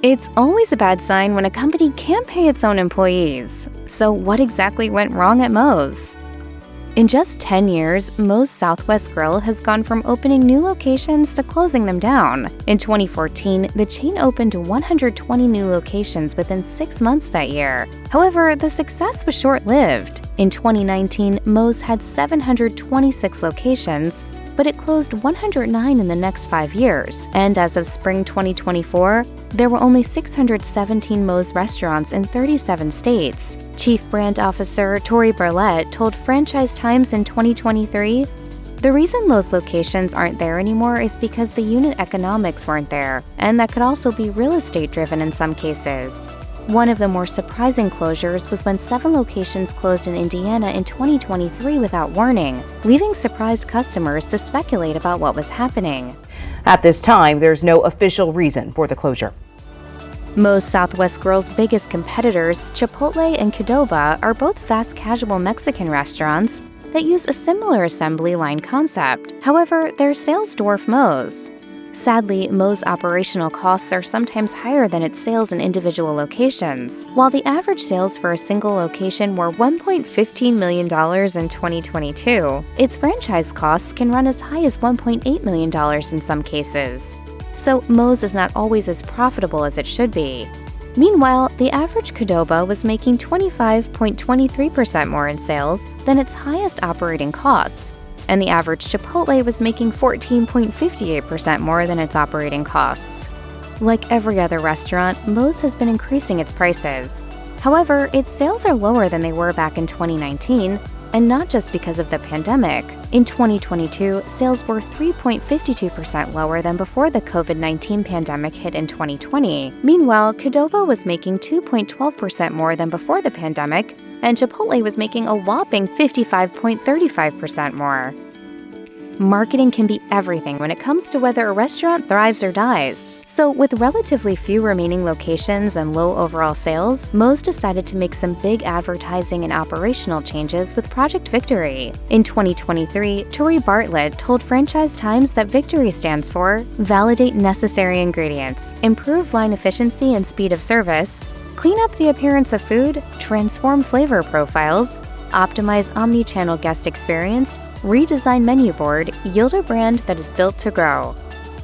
It's always a bad sign when a company can't pay its own employees. So what exactly went wrong at Moe's? In just 10 years, Moe's Southwest Grill has gone from opening new locations to closing them down. In 2014, the chain opened 120 new locations within 6 months that year. However, the success was short-lived. In 2019, Moe's had 726 locations, but it closed 109 in the next 5 years. And as of spring 2024, there were only 617 Moe's restaurants in 37 states. Chief Brand Officer Tori Burlett told Franchise Times in 2023, "The reason those locations aren't there anymore is because the unit economics weren't there, and that could also be real estate driven in some cases." One of the more surprising closures was when 7 locations closed in Indiana in 2023 without warning, leaving surprised customers to speculate about what was happening. At this time, there's no official reason for the closure. Moe's Southwest Grill's biggest competitors, Chipotle and Qdoba, are both fast casual Mexican restaurants that use a similar assembly line concept. However, their sales dwarf Moe's. Sadly, Moe's operational costs are sometimes higher than its sales in individual locations. While the average sales for a single location were $1.15 million in 2022, its franchise costs can run as high as $1.8 million in some cases. So Moe's is not always as profitable as it should be. Meanwhile, the average Qdoba was making 25.23% more in sales than its highest operating costs, and the average Chipotle was making 14.58% more than its operating costs. Like every other restaurant, Moe's has been increasing its prices. However, its sales are lower than they were back in 2019, and not just because of the pandemic. In 2022, sales were 3.52% lower than before the COVID-19 pandemic hit in 2020. Meanwhile, Qdoba was making 2.12% more than before the pandemic, and Chipotle was making a whopping 55.35% more. Marketing can be everything when it comes to whether a restaurant thrives or dies. So with relatively few remaining locations and low overall sales, Moe's decided to make some big advertising and operational changes with Project Victory. In 2023, Tori Bartlett told Franchise Times that Victory stands for Validate Necessary Ingredients, Improve Line Efficiency and Speed of Service, Clean up the appearance of food, transform flavor profiles, optimize omni-channel guest experience, redesign menu board, yield a brand that is built to grow.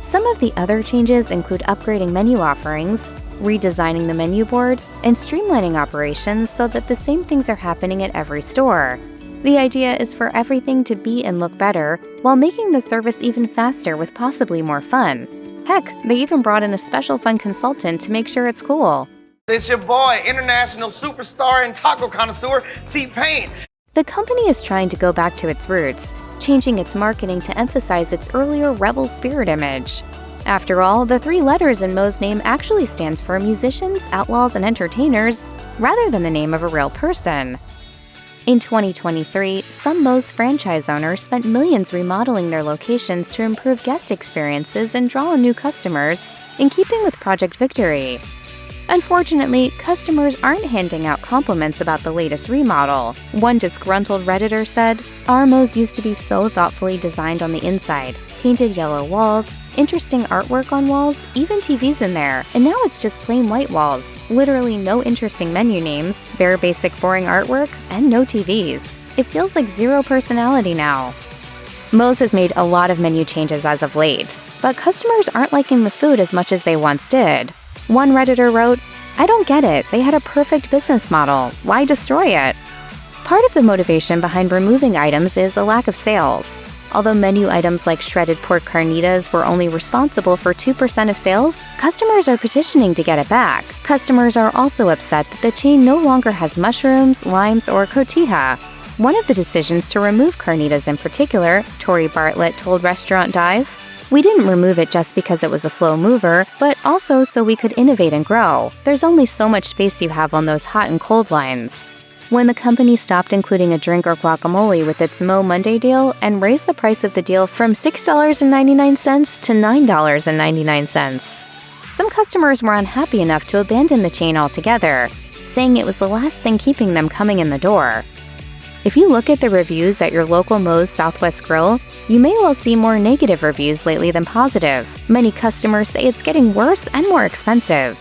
Some of the other changes include upgrading menu offerings, redesigning the menu board, and streamlining operations so that the same things are happening at every store. The idea is for everything to be and look better while making the service even faster with possibly more fun. Heck, they even brought in a special fun consultant to make sure it's cool. It's your boy, international superstar and taco connoisseur, T-Pain. The company is trying to go back to its roots, changing its marketing to emphasize its earlier rebel spirit image. After all, the 3 letters in Moe's name actually stands for musicians, outlaws, and entertainers, rather than the name of a real person. In 2023, some Moe's franchise owners spent millions remodeling their locations to improve guest experiences and draw in new customers, in keeping with Project Victory. Unfortunately, customers aren't handing out compliments about the latest remodel. One disgruntled Redditor said, "Our Moe's used to be so thoughtfully designed on the inside. Painted yellow walls, interesting artwork on walls, even TVs in there. And now it's just plain white walls. Literally no interesting menu names, bare basic boring artwork, and no TVs. It feels like zero personality now." Moe's has made a lot of menu changes as of late, but customers aren't liking the food as much as they once did. One Redditor wrote, "I don't get it. They had a perfect business model. Why destroy it?" Part of the motivation behind removing items is a lack of sales. Although menu items like shredded pork carnitas were only responsible for 2% of sales, customers are petitioning to get it back. Customers are also upset that the chain no longer has mushrooms, limes, or cotija. One of the decisions to remove carnitas in particular, Tori Bartlett told Restaurant Dive, "We didn't remove it just because it was a slow mover, but also so we could innovate and grow. There's only so much space you have on those hot and cold lines." When the company stopped including a drink or guacamole with its Mo Monday deal and raised the price of the deal from $6.99 to $9.99. Some customers were unhappy enough to abandon the chain altogether, saying it was the last thing keeping them coming in the door. If you look at the reviews at your local Moe's Southwest Grill, you may well see more negative reviews lately than positive. Many customers say it's getting worse and more expensive.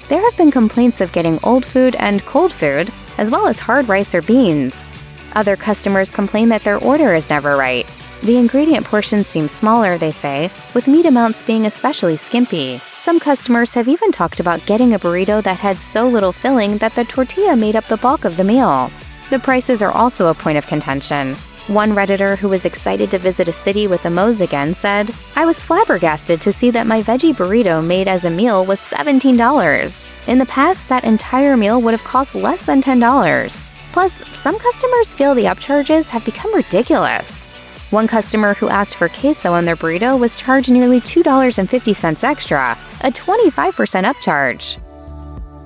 There have been complaints of getting old food and cold food, as well as hard rice or beans. Other customers complain that their order is never right. The ingredient portions seem smaller, they say, with meat amounts being especially skimpy. Some customers have even talked about getting a burrito that had so little filling that the tortilla made up the bulk of the meal. The prices are also a point of contention. One Redditor who was excited to visit a city with the Moe's again said, "I was flabbergasted to see that my veggie burrito made as a meal was $17. In the past, that entire meal would have cost less than $10. Plus, some customers feel the upcharges have become ridiculous." One customer who asked for queso on their burrito was charged nearly $2.50 extra, a 25% upcharge.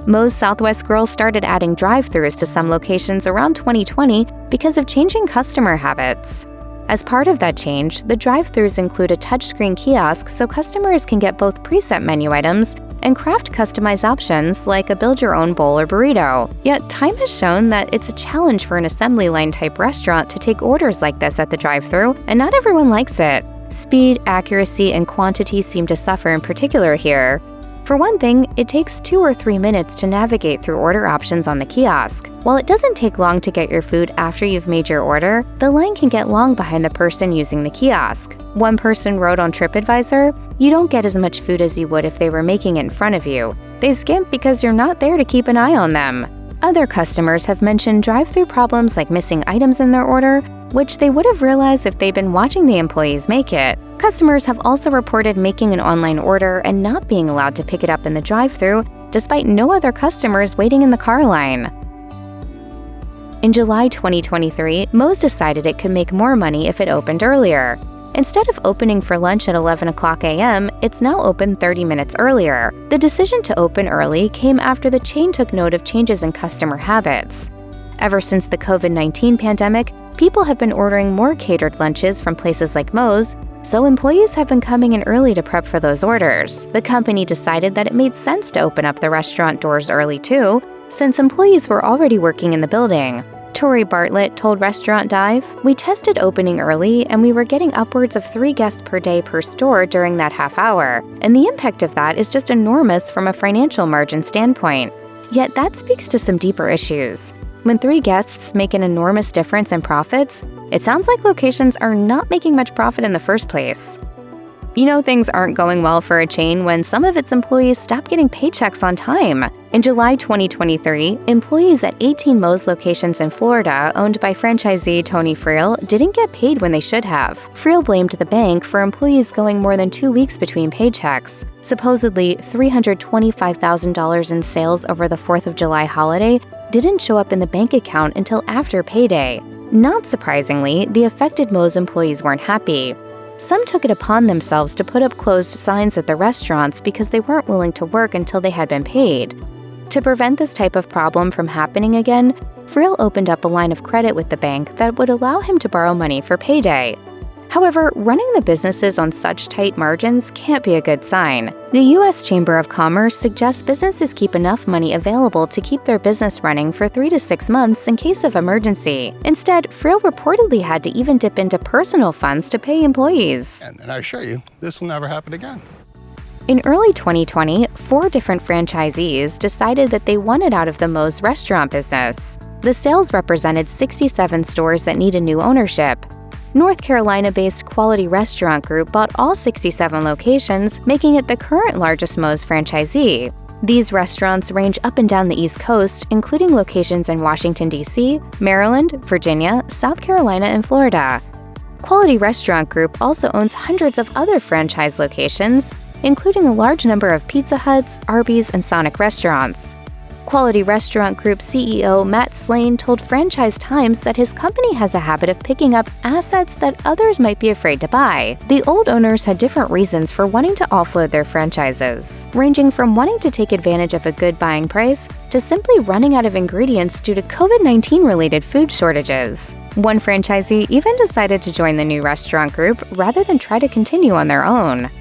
Moe's Southwest Grill started adding drive-thrus to some locations around 2020 because of changing customer habits. As part of that change, the drive-thrus include a touchscreen kiosk so customers can get both preset menu items and craft customized options like a build-your-own bowl or burrito. Yet time has shown that it's a challenge for an assembly line-type restaurant to take orders like this at the drive-thru, and not everyone likes it. Speed, accuracy, and quantity seem to suffer in particular here. For one thing, it takes 2 or 3 minutes to navigate through order options on the kiosk. While it doesn't take long to get your food after you've made your order, the line can get long behind the person using the kiosk. One person wrote on TripAdvisor, "You don't get as much food as you would if they were making it in front of you. They skimp because you're not there to keep an eye on them." Other customers have mentioned drive-thru problems like missing items in their order, which they would have realized if they'd been watching the employees make it. Customers have also reported making an online order and not being allowed to pick it up in the drive-thru, despite no other customers waiting in the car line. In July 2023, Moe's decided it could make more money if it opened earlier. Instead of opening for lunch at 11 o'clock a.m., it's now open 30 minutes earlier. The decision to open early came after the chain took note of changes in customer habits. Ever since the COVID-19 pandemic, people have been ordering more catered lunches from places like Moe's, so employees have been coming in early to prep for those orders. The company decided that it made sense to open up the restaurant doors early too, since employees were already working in the building. Tori Bartlett told Restaurant Dive, "We tested opening early and we were getting upwards of 3 guests per day per store during that half hour, and the impact of that is just enormous from a financial margin standpoint." Yet that speaks to some deeper issues. When 3 guests make an enormous difference in profits, it sounds like locations are not making much profit in the first place. You know things aren't going well for a chain when some of its employees stop getting paychecks on time. In July 2023, employees at 18 Moe's locations in Florida, owned by franchisee Tony Friel, didn't get paid when they should have. Friel blamed the bank for employees going more than 2 weeks between paychecks. Supposedly, $325,000 in sales over the 4th of July holiday didn't show up in the bank account until after payday. Not surprisingly, the affected Moe's employees weren't happy. Some took it upon themselves to put up closed signs at the restaurants because they weren't willing to work until they had been paid. To prevent this type of problem from happening again, Friel opened up a line of credit with the bank that would allow him to borrow money for payday. However, running the businesses on such tight margins can't be a good sign. The U.S. Chamber of Commerce suggests businesses keep enough money available to keep their business running for 3 to 6 months in case of emergency. Instead, Friel reportedly had to even dip into personal funds to pay employees. And I assure you, this will never happen again. In early 2020, 4 different franchisees decided that they wanted out of the Moe's restaurant business. The sales represented 67 stores that needed new ownership. North Carolina-based Quality Restaurant Group bought all 67 locations, making it the current largest Moe's franchisee. These restaurants range up and down the East Coast, including locations in Washington, D.C., Maryland, Virginia, South Carolina, and Florida. Quality Restaurant Group also owns hundreds of other franchise locations, including a large number of Pizza Huts, Arby's, and Sonic restaurants. Quality Restaurant Group CEO Matt Slane told Franchise Times that his company has a habit of picking up assets that others might be afraid to buy. The old owners had different reasons for wanting to offload their franchises, ranging from wanting to take advantage of a good buying price to simply running out of ingredients due to COVID-19 related food shortages. One franchisee even decided to join the new restaurant group rather than try to continue on their own.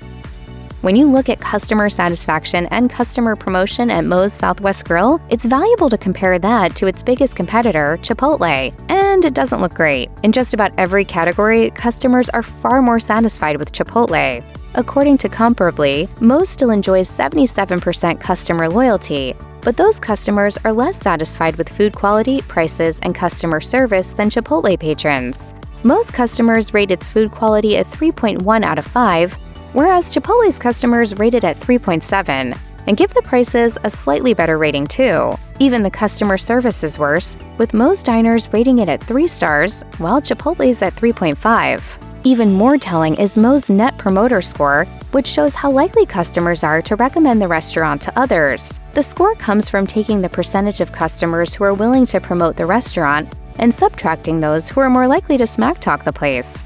When you look at customer satisfaction and customer promotion at Moe's Southwest Grill, it's valuable to compare that to its biggest competitor, Chipotle, and it doesn't look great. In just about every category, customers are far more satisfied with Chipotle. According to Comparably, Moe's still enjoys 77% customer loyalty, but those customers are less satisfied with food quality, prices, and customer service than Chipotle patrons. Moe's customers rate its food quality at 3.1 out of 5, whereas Chipotle's customers rate it at 3.7, and give the prices a slightly better rating too. Even the customer service is worse, with Moe's diners rating it at 3 stars, while Chipotle's at 3.5. Even more telling is Moe's Net Promoter Score, which shows how likely customers are to recommend the restaurant to others. The score comes from taking the percentage of customers who are willing to promote the restaurant and subtracting those who are more likely to smack talk the place.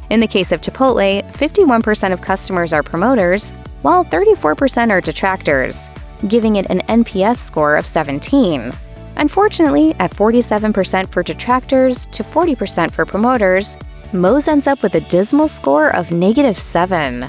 In the case of Chipotle, 51% of customers are promoters, while 34% are detractors, giving it an NPS score of 17. Unfortunately, at 47% for detractors to 40% for promoters, Moe's ends up with a dismal score of -7.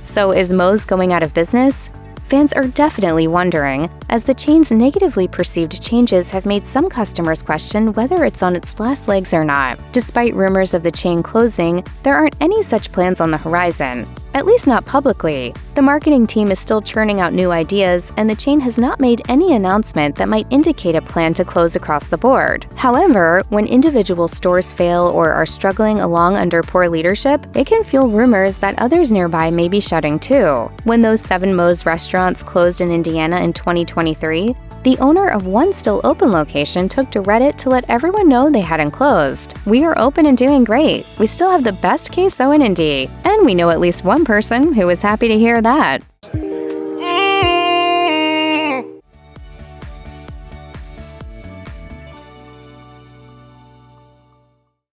So is Moe's going out of business? Fans are definitely wondering, as the chain's negatively perceived changes have made some customers question whether it's on its last legs or not. Despite rumors of the chain closing, there aren't any such plans on the horizon, at least not publicly. The marketing team is still churning out new ideas, and the chain has not made any announcement that might indicate a plan to close across the board. However, when individual stores fail or are struggling along under poor leadership, it can fuel rumors that others nearby may be shutting too. When those 7 Moe's restaurants closed in Indiana in 2023, the owner of one still open location took to Reddit to let everyone know they hadn't closed. "We are open and doing great. We still have the best queso in Indy." And we know at least one person who was happy to hear that.